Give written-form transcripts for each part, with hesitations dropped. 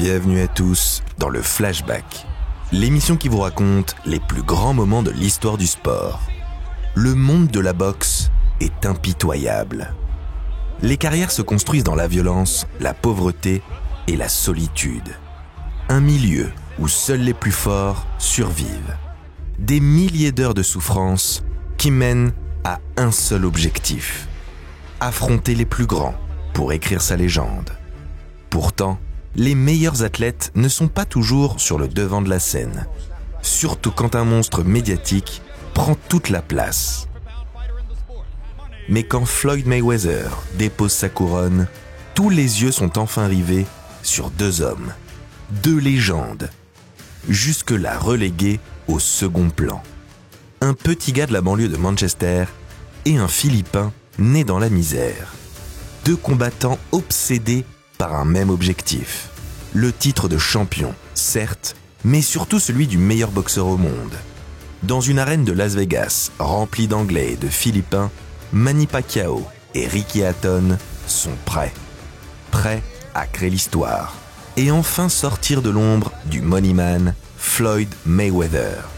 Bienvenue à tous dans le Flashback, l'émission qui vous raconte les plus grands moments de l'histoire du sport. Le monde de la boxe est impitoyable. Les carrières se construisent dans la violence, la pauvreté et la solitude. Un milieu où seuls les plus forts survivent. Des milliers d'heures de souffrance qui mènent à un seul objectif: affronter les plus grands pour écrire sa légende. Pourtant, les meilleurs athlètes ne sont pas toujours sur le devant de la scène, surtout quand un monstre médiatique prend toute la place. Mais quand Floyd Mayweather dépose sa couronne, tous les yeux sont enfin rivés sur deux hommes, deux légendes, jusque-là relégués au second plan. Un petit gars de la banlieue de Manchester et un Philippin né dans la misère. Deux combattants obsédés par un même objectif. Le titre de champion, certes, mais surtout celui du meilleur boxeur au monde. Dans une arène de Las Vegas remplie d'Anglais et de Philippins, Manny Pacquiao et Ricky Hatton sont prêts. Prêts à créer l'histoire et enfin sortir de l'ombre du Money Man, Floyd Mayweather.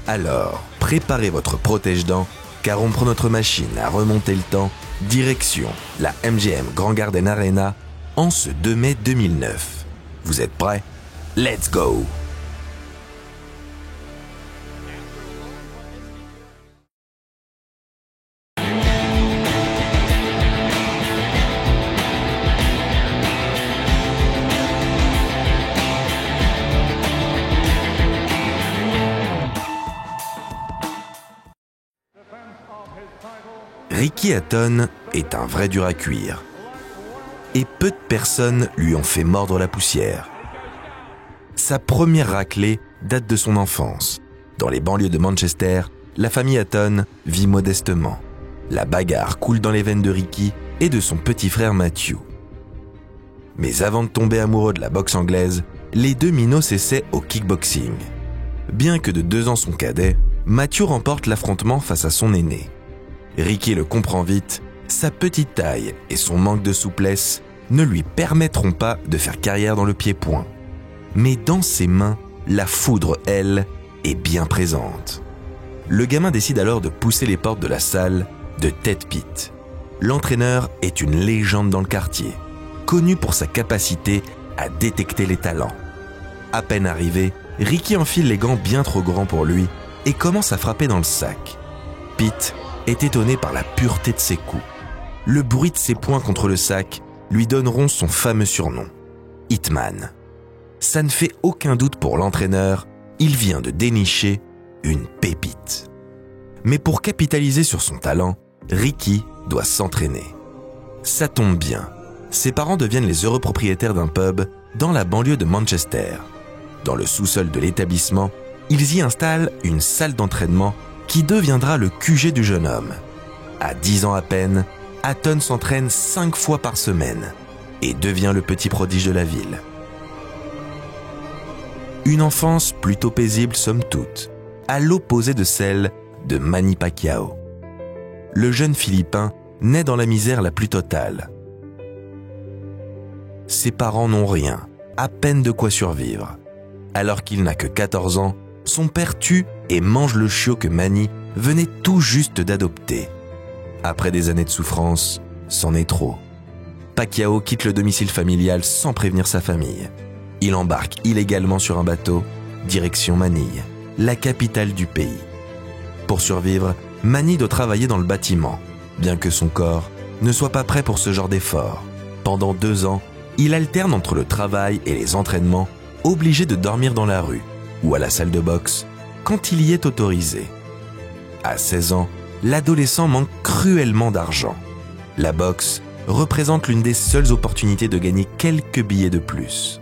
Alors, préparez votre protège-dents, car on prend notre machine à remonter le temps, direction la MGM Grand Garden Arena, en ce 2 mai 2009. Vous êtes prêts? Let's go! Ricky Hatton est un vrai dur à cuire. Et peu de personnes lui ont fait mordre la poussière. Sa première raclée date de son enfance. Dans les banlieues de Manchester, la famille Hatton vit modestement. La bagarre coule dans les veines de Ricky et de son petit frère Matthew. Mais avant de tomber amoureux de la boxe anglaise, les deux minots s'essaient au kickboxing. Bien que de 2 ans son cadet, Matthew remporte l'affrontement face à son aîné. Ricky le comprend vite, sa petite taille et son manque de souplesse ne lui permettront pas de faire carrière dans le pied-point. Mais dans ses mains, la foudre, elle, est bien présente. Le gamin décide alors de pousser les portes de la salle de Ted Pitt. L'entraîneur est une légende dans le quartier, connu pour sa capacité à détecter les talents. À peine arrivé, Ricky enfile les gants bien trop grands pour lui et commence à frapper dans le sac. Pitt est étonné par la pureté de ses coups. Le bruit de ses poings contre le sac lui donneront son fameux surnom, Hitman. Ça ne fait aucun doute pour l'entraîneur, il vient de dénicher une pépite. Mais pour capitaliser sur son talent, Ricky doit s'entraîner. Ça tombe bien, ses parents deviennent les heureux propriétaires d'un pub dans la banlieue de Manchester. Dans le sous-sol de l'établissement, ils y installent une salle d'entraînement qui deviendra le QG du jeune homme. À 10 ans à peine, Hatton s'entraîne 5 fois par semaine et devient le petit prodige de la ville. Une enfance plutôt paisible somme toute, à l'opposé de celle de Manny Pacquiao. Le jeune Philippin naît dans la misère la plus totale. Ses parents n'ont rien, à peine de quoi survivre. Alors qu'il n'a que 14 ans, son père tue et mange le chiot que Manny venait tout juste d'adopter. Après des années de souffrance, c'en est trop. Pacquiao quitte le domicile familial sans prévenir sa famille. Il embarque illégalement sur un bateau, direction Manille, la capitale du pays. Pour survivre, Manny doit travailler dans le bâtiment, bien que son corps ne soit pas prêt pour ce genre d'effort. Pendant 2 ans, il alterne entre le travail et les entraînements, obligé de dormir dans la rue ou à la salle de boxe quand il y est autorisé. À 16 ans, l'adolescent manque cruellement d'argent. La boxe représente l'une des seules opportunités de gagner quelques billets de plus.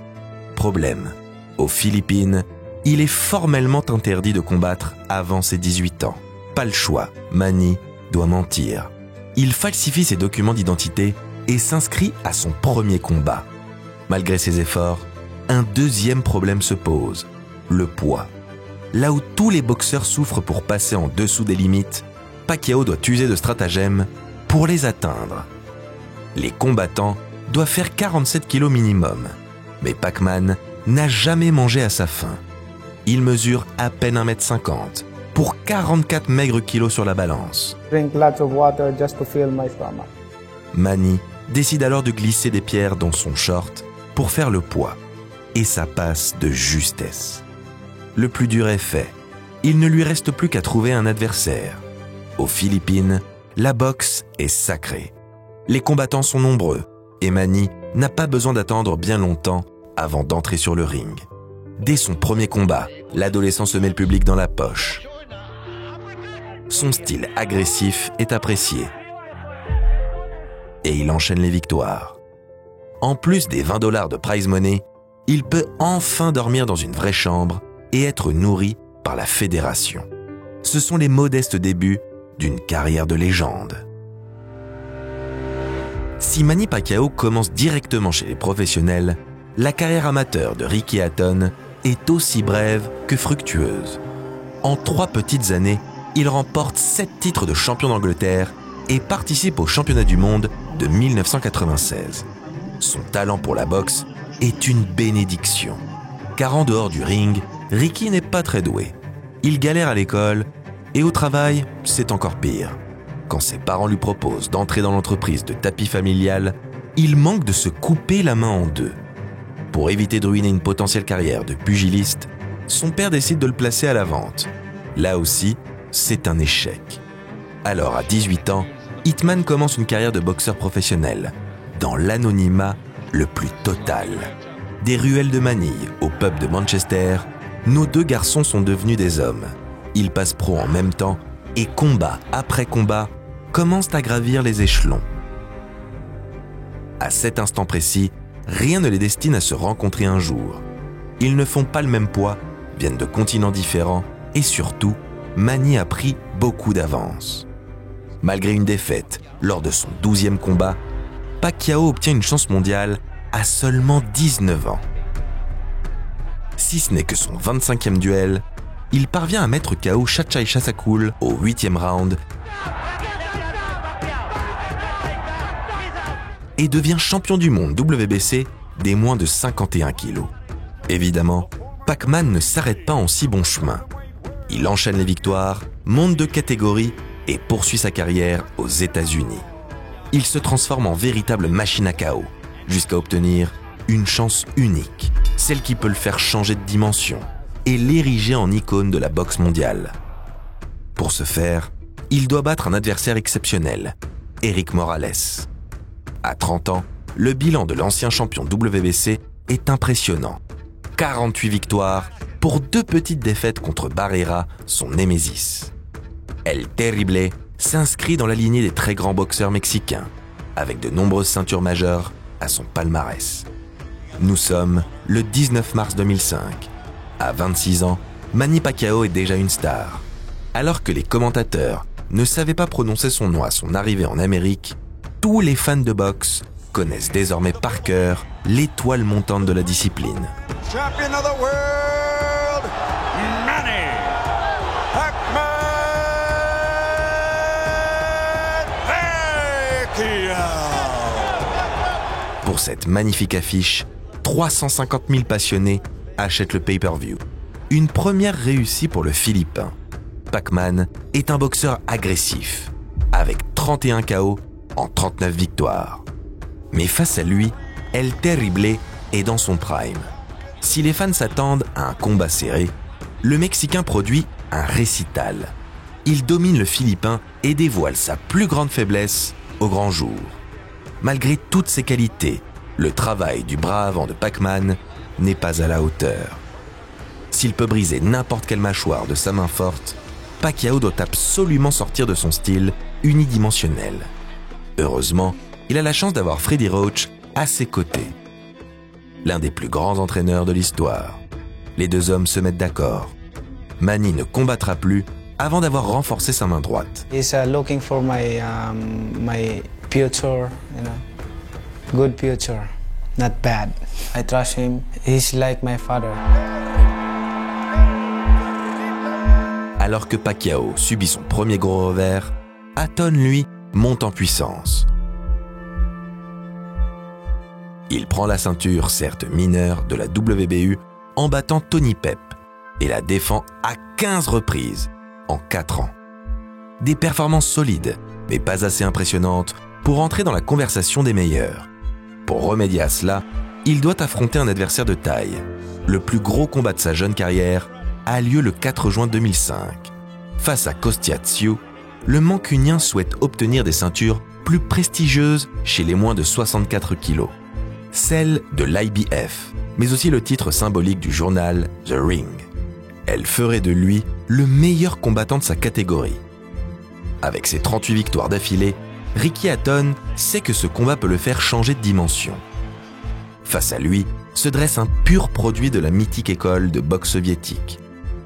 Problème, aux Philippines, il est formellement interdit de combattre avant ses 18 ans. Pas le choix, Manny doit mentir. Il falsifie ses documents d'identité et s'inscrit à son premier combat. Malgré ses efforts, un deuxième problème se pose, le poids. Là où tous les boxeurs souffrent pour passer en dessous des limites, Pacquiao doit user de stratagèmes pour les atteindre. Les combattants doivent faire 47 kilos minimum, mais Pac-Man n'a jamais mangé à sa faim. Il mesure à peine 1,50 m pour 44 maigres kilos sur la balance. Drink lots of water just to fill my stomach. Manny décide alors de glisser des pierres dans son short pour faire le poids. Et ça passe de justesse. Le plus dur est fait. Il ne lui reste plus qu'à trouver un adversaire. Aux Philippines, la boxe est sacrée. Les combattants sont nombreux et Manny n'a pas besoin d'attendre bien longtemps avant d'entrer sur le ring. Dès son premier combat, l'adolescent se met le public dans la poche. Son style agressif est apprécié. Et il enchaîne les victoires. En plus des $20 de prize money, il peut enfin dormir dans une vraie chambre et être nourri par la fédération. Ce sont les modestes débuts d'une carrière de légende. Si Manny Pacquiao commence directement chez les professionnels, la carrière amateur de Ricky Hatton est aussi brève que fructueuse. En 3 petites années, il remporte 7 titres de champion d'Angleterre et participe au championnat du monde de 1996. Son talent pour la boxe est une bénédiction, car en dehors du ring, Ricky n'est pas très doué. Il galère à l'école et au travail, c'est encore pire. Quand ses parents lui proposent d'entrer dans l'entreprise de tapis familial, il manque de se couper la main en deux. Pour éviter de ruiner une potentielle carrière de pugiliste, son père décide de le placer à la vente. Là aussi, c'est un échec. Alors, à 18 ans, Hitman commence une carrière de boxeur professionnel, dans l'anonymat le plus total. Des ruelles de Manille au pub de Manchester, nos 2 garçons sont devenus des hommes. Ils passent pro en même temps et combat après combat commencent à gravir les échelons. À cet instant précis, rien ne les destine à se rencontrer un jour. Ils ne font pas le même poids, viennent de continents différents et surtout, Manny a pris beaucoup d'avance. Malgré une défaite lors de son 12e combat, Pacquiao obtient une chance mondiale à seulement 19 ans. Si ce n'est que son 25e duel, il parvient à mettre KO Shachai Shasakul au 8e round et devient champion du monde WBC des moins de 51 kilos. Évidemment, Pac-Man ne s'arrête pas en si bon chemin. Il enchaîne les victoires, monte de catégorie et poursuit sa carrière aux États-Unis. Il se transforme en véritable machine à KO, jusqu'à obtenir une chance unique, celle qui peut le faire changer de dimension et l'ériger en icône de la boxe mondiale. Pour ce faire, il doit battre un adversaire exceptionnel, Eric Morales. À 30 ans, le bilan de l'ancien champion WBC est impressionnant. 48 victoires pour 2 petites défaites contre Barrera, son némésis. El Terrible s'inscrit dans la lignée des très grands boxeurs mexicains, avec de nombreuses ceintures majeures à son palmarès. Nous sommes le 19 mars 2005. À 26 ans, Manny Pacquiao est déjà une star. Alors que les commentateurs ne savaient pas prononcer son nom à son arrivée en Amérique, tous les fans de boxe connaissent désormais par cœur l'étoile montante de la discipline. Champion of the world, Manny Pacquiao. Pour cette magnifique affiche, 350 000 passionnés achètent le pay-per-view. Une première réussie pour le Philippin. Pac-Man est un boxeur agressif, avec 31 KO en 39 victoires. Mais face à lui, El Terrible est dans son prime. Si les fans s'attendent à un combat serré, le Mexicain produit un récital. Il domine le Philippin et dévoile sa plus grande faiblesse au grand jour. Malgré toutes ses qualités, le travail du bras avant de Pac-Man n'est pas à la hauteur. S'il peut briser n'importe quelle mâchoire de sa main forte, Pacquiao doit absolument sortir de son style unidimensionnel. Heureusement, il a la chance d'avoir Freddie Roach à ses côtés. L'un des plus grands entraîneurs de l'histoire. Les 2 hommes se mettent d'accord. Manny ne combattra plus avant d'avoir renforcé sa main droite. He's looking for my future, good future, not bad. I trust him. He's like my father. Alors que Pacquiao subit son premier gros revers, Hatton, lui, monte en puissance. Il prend la ceinture, certes mineure, de la WBU en battant Tony Pep et la défend à 15 reprises en 4 ans. Des performances solides, mais pas assez impressionnantes pour entrer dans la conversation des meilleurs. Pour remédier à cela, il doit affronter un adversaire de taille. Le plus gros combat de sa jeune carrière a lieu le 4 juin 2005. Face à Kostya Tszyu, le Mancunien souhaite obtenir des ceintures plus prestigieuses chez les moins de 64 kilos. Celle de l'IBF, mais aussi le titre symbolique du journal The Ring. Elle ferait de lui le meilleur combattant de sa catégorie. Avec ses 38 victoires d'affilée, Ricky Hatton sait que ce combat peut le faire changer de dimension. Face à lui se dresse un pur produit de la mythique école de boxe soviétique.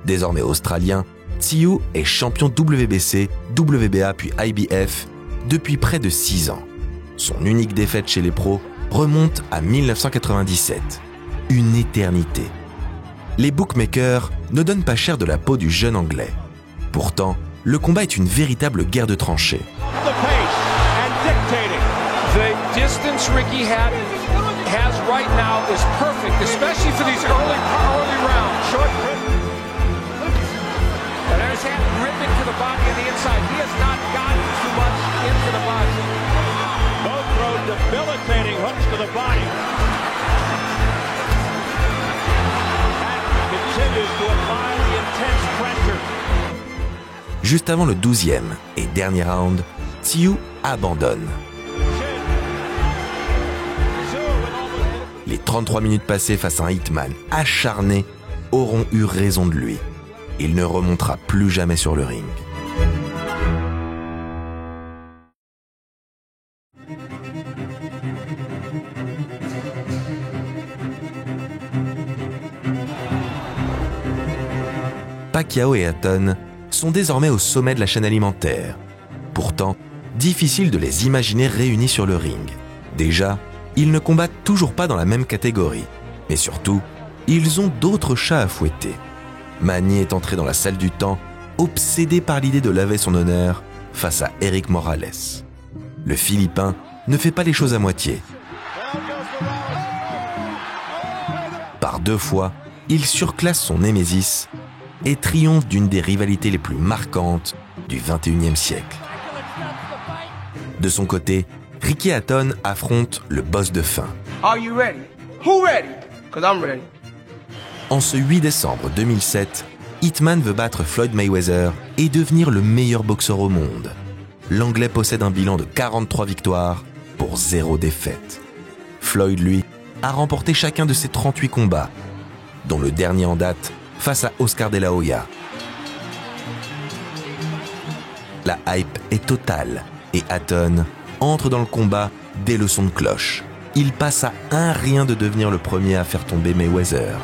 Désormais australien, Tszyu est champion WBC, WBA puis IBF depuis près de 6 ans. Son unique défaite chez les pros remonte à 1997. Une éternité. Les bookmakers ne donnent pas cher de la peau du jeune Anglais. Pourtant, le combat est une véritable guerre de tranchées. The distance Ricky has right now is perfect, especially for these early rounds. And there's that ripping to the body on the inside. He has not gotten too much into the body. Both throw debilitating hooks to the body. And continues to apply the intense pressure. Juste avant le 12e et dernier round, Tszyu abandonne. Les 33 minutes passées face à un hitman acharné auront eu raison de lui. Il ne remontera plus jamais sur le ring. Pacquiao et Hatton sont désormais au sommet de la chaîne alimentaire. Pourtant, difficile de les imaginer réunis sur le ring. Déjà, ils ne combattent toujours pas dans la même catégorie. Mais surtout, ils ont d'autres chats à fouetter. Manny est entré dans la salle du temps, obsédé par l'idée de laver son honneur face à Eric Morales. Le Philippin ne fait pas les choses à moitié. Par 2 fois, il surclasse son némésis et triomphe d'une des rivalités les plus marquantes du XXIe siècle. De son côté, Ricky Hatton affronte le boss de fin. Are you ready? Who ready? 'Cause I'm ready. En ce 8 décembre 2007, Hitman veut battre Floyd Mayweather et devenir le meilleur boxeur au monde. L'Anglais possède un bilan de 43 victoires pour 0 défaite. Floyd, lui, a remporté chacun de ses 38 combats, dont le dernier en date face à Oscar de la Hoya. La hype est totale et Hatton entre dans le combat dès le son de cloche. Il passe à un rien de devenir le premier à faire tomber Mayweather.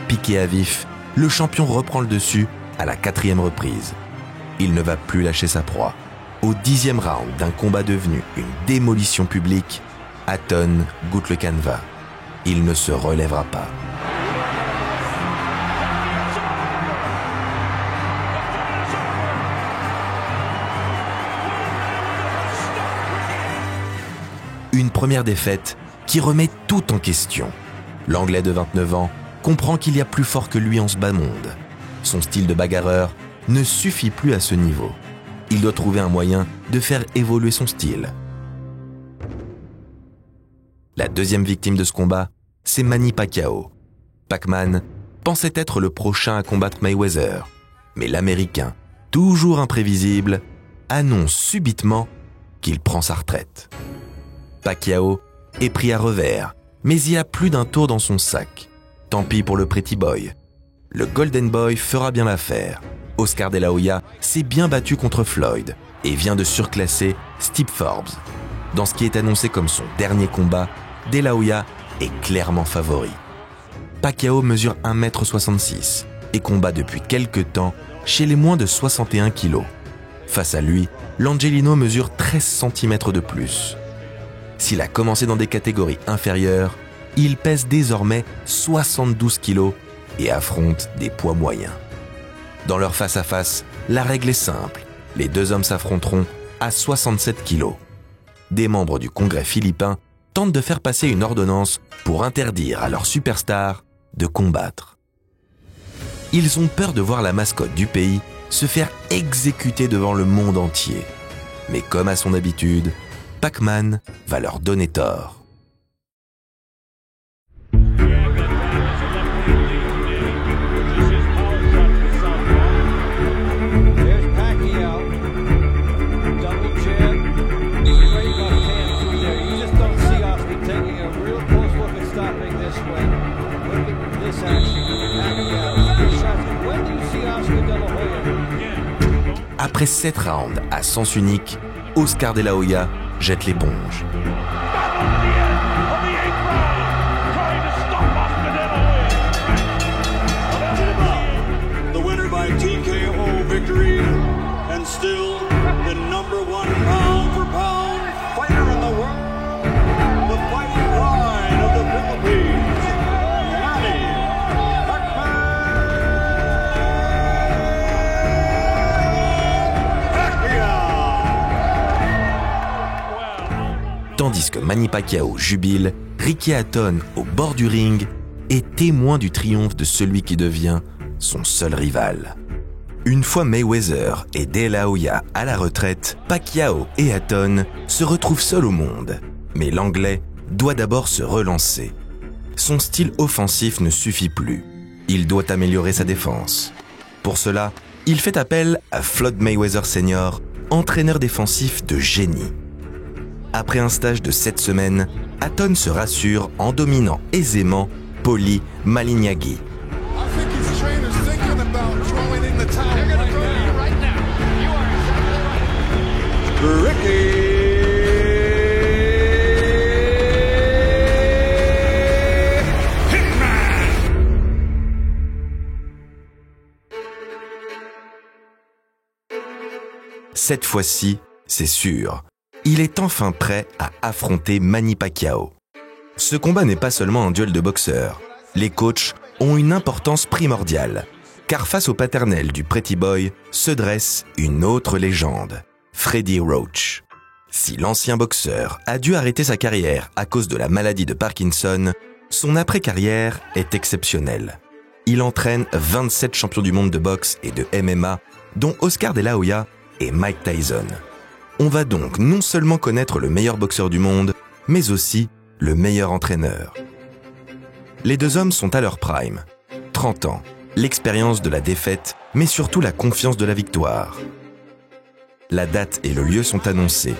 Piqué à vif, le champion reprend le dessus à la 4e reprise. Il ne va plus lâcher sa proie. Au 10e round d'un combat devenu une démolition publique, Hatton goûte le canevas. Il ne se relèvera pas. Une première défaite qui remet tout en question. L'Anglais de 29 ans comprend qu'il y a plus fort que lui en ce bas monde. Son style de bagarreur ne suffit plus à ce niveau. Il doit trouver un moyen de faire évoluer son style. La deuxième victime de ce combat, c'est Manny Pacquiao. Pac-Man pensait être le prochain à combattre Mayweather, mais l'Américain, toujours imprévisible, annonce subitement qu'il prend sa retraite. Pacquiao est pris à revers, mais il y a plus d'un tour dans son sac. Tant pis pour le Pretty Boy. Le Golden Boy fera bien l'affaire. Oscar de la Hoya s'est bien battu contre Floyd et vient de surclasser Steve Forbes. Dans ce qui est annoncé comme son dernier combat, de la Hoya est clairement favori. Pacquiao mesure 1m66 et combat depuis quelques temps chez les moins de 61 kg. Face à lui, l'Angelino mesure 13 cm de plus. S'il a commencé dans des catégories inférieures, il pèse désormais 72 kg et affronte des poids moyens. Dans leur face-à-face, La règle est simple, les deux hommes s'affronteront à 67 kilos. Des membres du Congrès philippin tentent de faire passer une ordonnance pour interdire à leur superstar de combattre. Ils ont peur de voir la mascotte du pays se faire exécuter devant le monde entier. Mais comme à son habitude, Pac-Man va leur donner tort. Après 7 rounds à sens unique, Oscar De La Hoya jette l'éponge. The winner by TKO victory and still the number 1 pound for pound fighter in the world, the fighting pride of the Philippines, Manny Pacquiao. Tandis que Manny Pacquiao jubile, Ricky Hatton, au bord du ring, est témoin du triomphe de celui qui devient son seul rival. Une fois Mayweather et De La Hoya à la retraite, Pacquiao et Hatton se retrouvent seuls au monde. Mais l'Anglais doit d'abord se relancer. Son style offensif ne suffit plus. Il doit améliorer sa défense. Pour cela, il fait appel à Floyd Mayweather Sr., entraîneur défensif de génie. Après un stage de 7 semaines, Hatton se rassure en dominant aisément Paulie Malignaggi. Cette fois-ci, c'est sûr, il est enfin prêt à affronter Manny Pacquiao. Ce combat n'est pas seulement un duel de boxeurs. Les coachs ont une importance primordiale, car face au paternel du Pretty Boy se dresse une autre légende, Freddie Roach. Si l'ancien boxeur a dû arrêter sa carrière à cause de la maladie de Parkinson, son après-carrière est exceptionnelle. Il entraîne 27 champions du monde de boxe et de MMA, dont Oscar De La Hoya et Mike Tyson. On va donc non seulement connaître le meilleur boxeur du monde, mais aussi le meilleur entraîneur. Les deux hommes sont à leur prime. 30 ans, l'expérience de la défaite, mais surtout la confiance de la victoire. La date et le lieu sont annoncés.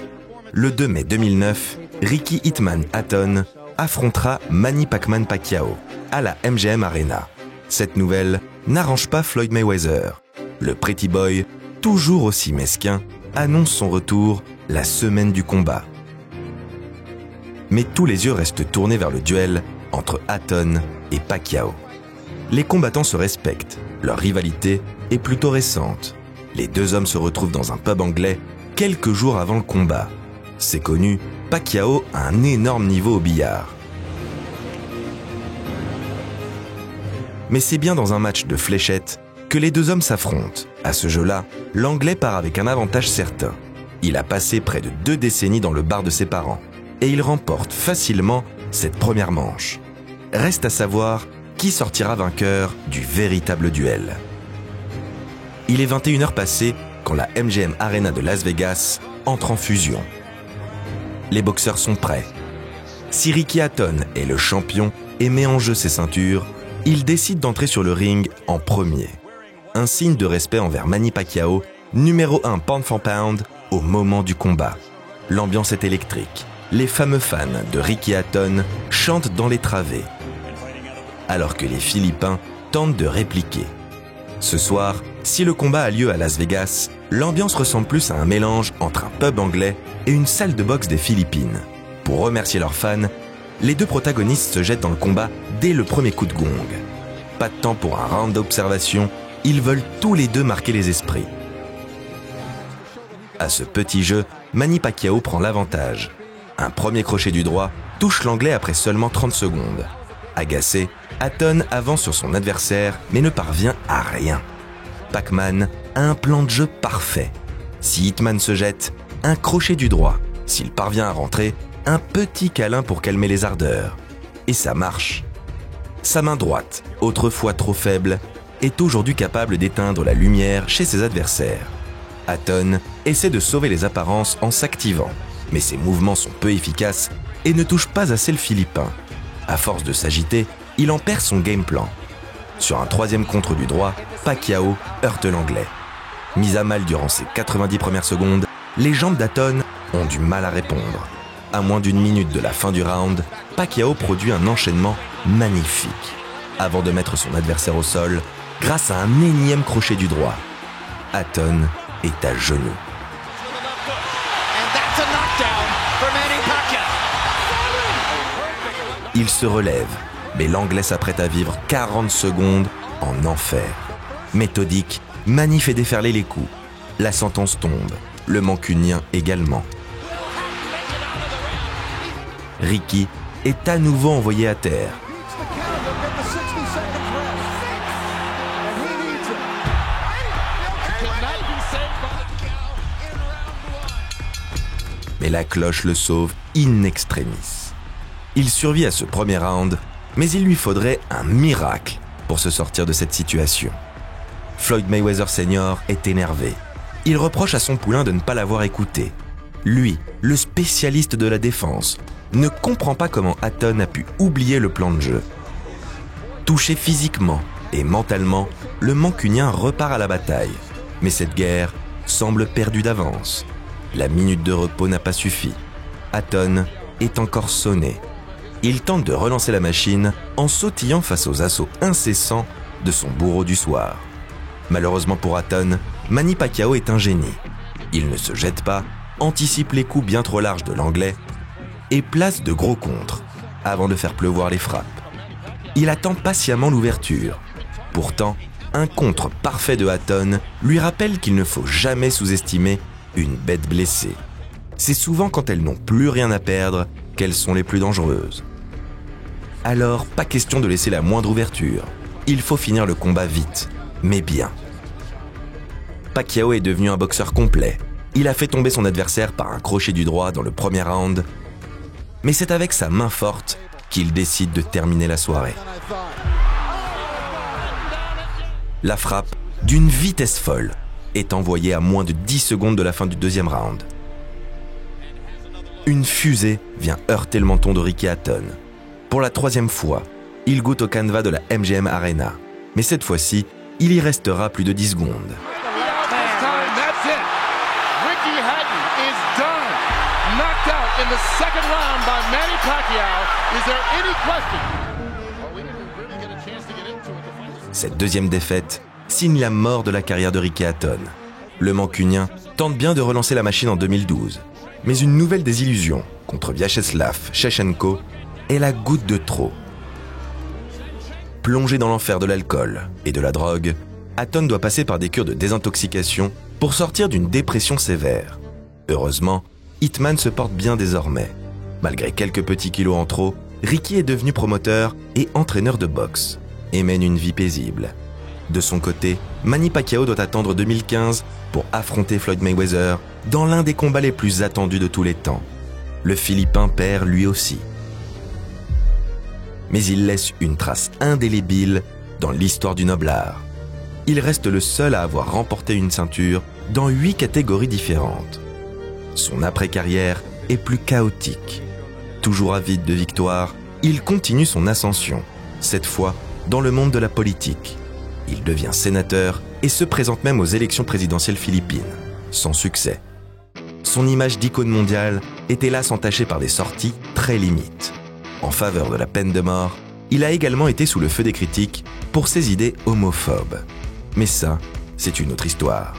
Le 2 mai 2009, Ricky Hitman Hatton affrontera Manny Pacman Pacquiao à la MGM Arena. Cette nouvelle n'arrange pas Floyd Mayweather. Le Pretty Boy, toujours aussi mesquin, annonce son retour la semaine du combat. Mais tous les yeux restent tournés vers le duel entre Hatton et Pacquiao. Les combattants se respectent, leur rivalité est plutôt récente. Les deux hommes se retrouvent dans un pub anglais quelques jours avant le combat. C'est connu, Pacquiao a un énorme niveau au billard. Mais c'est bien dans un match de fléchettes que les deux hommes s'affrontent. À ce jeu-là, l'Anglais part avec un avantage certain. Il a passé près de 2 décennies dans le bar de ses parents et il remporte facilement cette première manche. Reste à savoir qui sortira vainqueur du véritable duel. Il est 21h passées quand la MGM Arena de Las Vegas entre en fusion. Les boxeurs sont prêts. Si Ricky Hatton est le champion et met en jeu ses ceintures, il décide d'entrer sur le ring en premier. Un signe de respect envers Manny Pacquiao, numéro 1 pound for pound au moment du combat. L'ambiance est électrique. Les fameux fans de Ricky Hatton chantent dans les travées, alors que les Philippins tentent de répliquer. Ce soir, si le combat a lieu à Las Vegas, l'ambiance ressemble plus à un mélange entre un pub anglais et une salle de boxe des Philippines. Pour remercier leurs fans, les deux protagonistes se jettent dans le combat dès le premier coup de gong. Pas de temps pour un round d'observation, ils veulent tous les deux marquer les esprits. À ce petit jeu, Manny Pacquiao prend l'avantage. Un premier crochet du droit touche l'Anglais après seulement 30 secondes. Agacé, Hatton avance sur son adversaire mais ne parvient à rien. Pacman a un plan de jeu parfait. Si Hitman se jette, un crochet du droit. S'il parvient à rentrer, un petit câlin pour calmer les ardeurs. Et ça marche. Sa main droite, autrefois trop faible, est aujourd'hui capable d'éteindre la lumière chez ses adversaires. Hatton essaie de sauver les apparences en s'activant, mais ses mouvements sont peu efficaces et ne touchent pas assez le Philippin. À force de s'agiter, il en perd son game plan. Sur un troisième contre du droit, Pacquiao heurte l'Anglais. Mis à mal durant ses 90 premières secondes, les jambes d'Hatton ont du mal à répondre. À moins d'une minute de la fin du round, Pacquiao produit un enchaînement magnifique, avant de mettre son adversaire au sol grâce à un énième crochet du droit. Hatton est à genoux. Il se relève, mais l'Anglais s'apprête à vivre 40 secondes en enfer. Méthodique, Manny fait déferler les coups. La sentence tombe, le mancunien également. Ricky est à nouveau envoyé à terre. Mais la cloche le sauve in extremis. Il survit à ce premier round, mais il lui faudrait un miracle pour se sortir de cette situation. Floyd Mayweather Sr. est énervé. Il reproche à son poulain de ne pas l'avoir écouté. Lui, le spécialiste de la défense, ne comprend pas comment Hatton a pu oublier le plan de jeu. Touché physiquement et mentalement, le mancunien repart à la bataille. Mais cette guerre semble perdue d'avance. La minute de repos n'a pas suffi. Hatton est encore sonné. Il tente de relancer la machine en sautillant face aux assauts incessants de son bourreau du soir. Malheureusement pour Hatton, Manny Pacquiao est un génie. Il ne se jette pas, anticipe les coups bien trop larges de l'Anglais et place de gros contres avant de faire pleuvoir les frappes. Il attend patiemment l'ouverture. Pourtant, un contre parfait de Hatton lui rappelle qu'il ne faut jamais sous-estimer une bête blessée. C'est souvent quand elles n'ont plus rien à perdre qu'elles sont les plus dangereuses. Alors, pas question de laisser la moindre ouverture. Il faut finir le combat vite, mais bien. Pacquiao est devenu un boxeur complet. Il a fait tomber son adversaire par un crochet du droit dans le premier round. Mais c'est avec sa main forte qu'il décide de terminer la soirée. La frappe, d'une vitesse folle, est envoyée à moins de 10 secondes de la fin du deuxième round. Une fusée vient heurter le menton de Ricky Hatton. Pour la troisième fois, il goûte au canevas de la MGM Arena. Mais cette fois-ci, il y restera plus de 10 secondes. Cette deuxième défaite signe la mort de la carrière de Ricky Hatton. Le mancunien tente bien de relancer la machine en 2012. Mais une nouvelle désillusion contre Vyacheslav Shevchenko est la goutte de trop. Plongé dans l'enfer de l'alcool et de la drogue, Hatton doit passer par des cures de désintoxication pour sortir d'une dépression sévère. Heureusement, Hitman se porte bien désormais. Malgré quelques petits kilos en trop, Ricky est devenu promoteur et entraîneur de boxe et mène une vie paisible. De son côté, Manny Pacquiao doit attendre 2015 pour affronter Floyd Mayweather dans l'un des combats les plus attendus de tous les temps. Le Philippin perd lui aussi. Mais il laisse une trace indélébile dans l'histoire du noble art. Il reste le seul à avoir remporté une ceinture dans 8 catégories différentes. Son après-carrière est plus chaotique. Toujours avide de victoire, il continue son ascension, cette fois dans le monde de la politique. Il devient sénateur et se présente même aux élections présidentielles philippines, sans succès. Son image d'icône mondiale est hélas entachée par des sorties très limites. En faveur de la peine de mort, il a également été sous le feu des critiques pour ses idées homophobes. Mais ça, c'est une autre histoire.